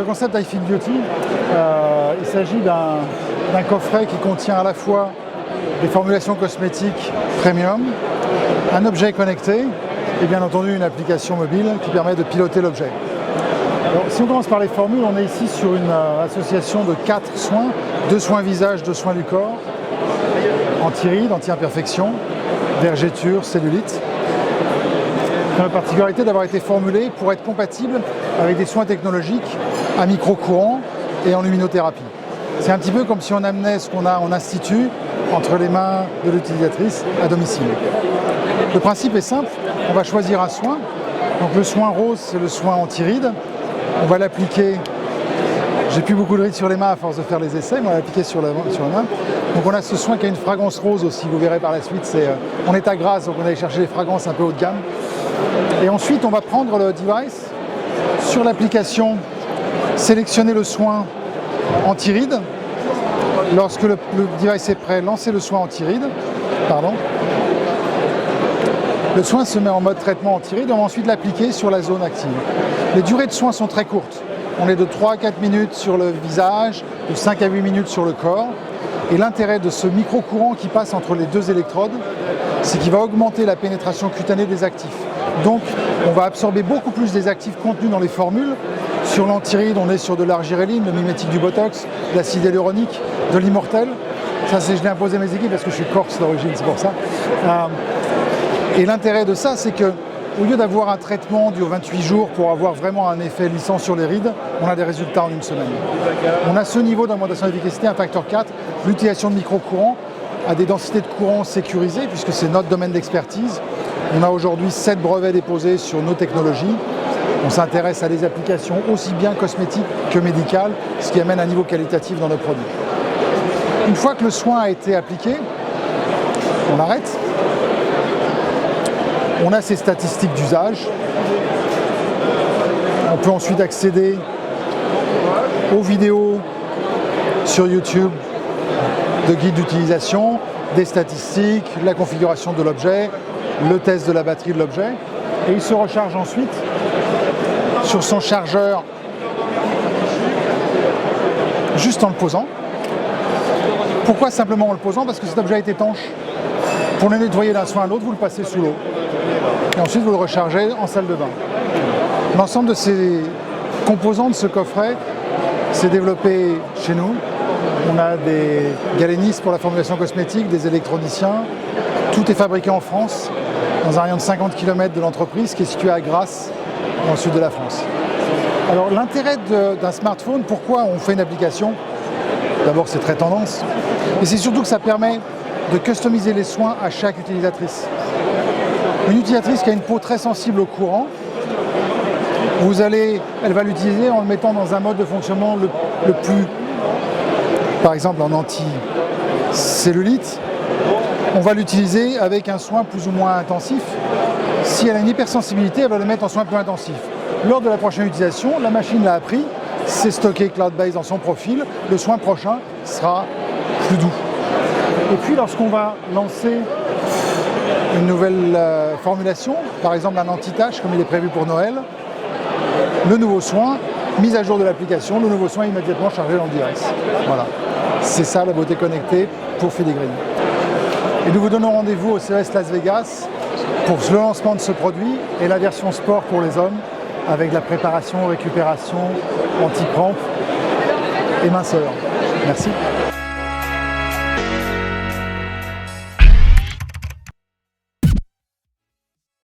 le concept I Feel Beauty, il s'agit d'un coffret qui contient à la fois des formulations cosmétiques premium, un objet connecté et bien entendu une application mobile qui permet de piloter l'objet. Alors, si on commence par les formules, on est ici sur une association de 4 soins, 2 soins visage, 2 soins du corps, anti-rides, anti-imperfection, vergéture, cellulite. La particularité d'avoir été formulé pour être compatible avec des soins technologiques à micro-courant et en luminothérapie. C'est un petit peu comme si on amenait ce qu'on a en institut entre les mains de l'utilisatrice à domicile. Le principe est simple, on va choisir un soin. Donc le soin rose, c'est le soin anti-rides. On va l'appliquer, j'ai plus beaucoup de rides sur les mains à force de faire les essais, mais on va l'appliquer sur la main. Donc on a ce soin qui a une fragrance rose aussi, vous verrez par la suite, on est à Grasse, donc on allait chercher des fragrances un peu haut de gamme. Et ensuite on va prendre le device, sur l'application, sélectionner le soin anti-rides. Lorsque le device est prêt, lancer le soin anti-rides. Le soin se met en mode traitement anti-rides et on va ensuite l'appliquer sur la zone active. Les durées de soins sont très courtes. On est de 3 à 4 minutes sur le visage, de 5 à 8 minutes sur le corps. Et l'intérêt de ce micro-courant qui passe entre les 2 électrodes, c'est qu'il va augmenter la pénétration cutanée des actifs. Donc, on va absorber beaucoup plus des actifs contenus dans les formules. Sur l'anti-ride, on est sur de l'argiréline, le mimétique du Botox, de l'acide hyaluronique, de l'immortel. Ça, je l'ai imposé à mes équipes parce que je suis corse d'origine, c'est pour ça. Et l'intérêt de ça, c'est que au lieu d'avoir un traitement dure 28 jours pour avoir vraiment un effet lissant sur les rides, on a des résultats en une semaine. On a ce niveau d'augmentation d'efficacité, un facteur 4, l'utilisation de micro-courants à des densités de courant sécurisées, puisque c'est notre domaine d'expertise. On a aujourd'hui 7 brevets déposés sur nos technologies. On s'intéresse à des applications aussi bien cosmétiques que médicales, ce qui amène un niveau qualitatif dans nos produits. Une fois que le soin a été appliqué, on arrête. On a ces statistiques d'usage. On peut ensuite accéder aux vidéos sur YouTube de guides d'utilisation, des statistiques, la configuration de l'objet, le test de la batterie de l'objet. Et il se recharge ensuite sur son chargeur juste en le posant. Pourquoi simplement en le posant? Parce que cet objet est étanche. Pour le nettoyer d'un soin à l'autre, vous le passez sous l'eau. Et ensuite, vous le rechargez en salle de bain. L'ensemble de ces composants de ce coffret s'est développé chez nous. On a des galénistes pour la formulation cosmétique, des électroniciens. Tout est fabriqué en France, dans un rayon de 50 km de l'entreprise qui est située à Grasse, dans le sud de la France. Alors l'intérêt d'un smartphone, pourquoi on fait une application? D'abord, c'est très tendance. Et c'est surtout que ça permet de customiser les soins à chaque utilisatrice. Une utilisatrice qui a une peau très sensible au courant, elle va l'utiliser en le mettant dans un mode de fonctionnement le plus, par exemple en anti-cellulite. On va l'utiliser avec un soin plus ou moins intensif. Si elle a une hypersensibilité, elle va le mettre en soin plus intensif. Lors de la prochaine utilisation, la machine l'a appris, c'est stocké cloud-based dans son profil, le soin prochain sera plus doux. Et puis lorsqu'on va lancer une nouvelle formulation, par exemple un anti-tache comme il est prévu pour Noël, le nouveau soin, mise à jour de l'application, le nouveau soin immédiatement chargé dans le device. Voilà, c'est ça la beauté connectée pour Filigree. Et nous vous donnons rendez-vous au CES Las Vegas pour le lancement de ce produit et la version sport pour les hommes avec la préparation, récupération, anti-crampe et minceur. Merci.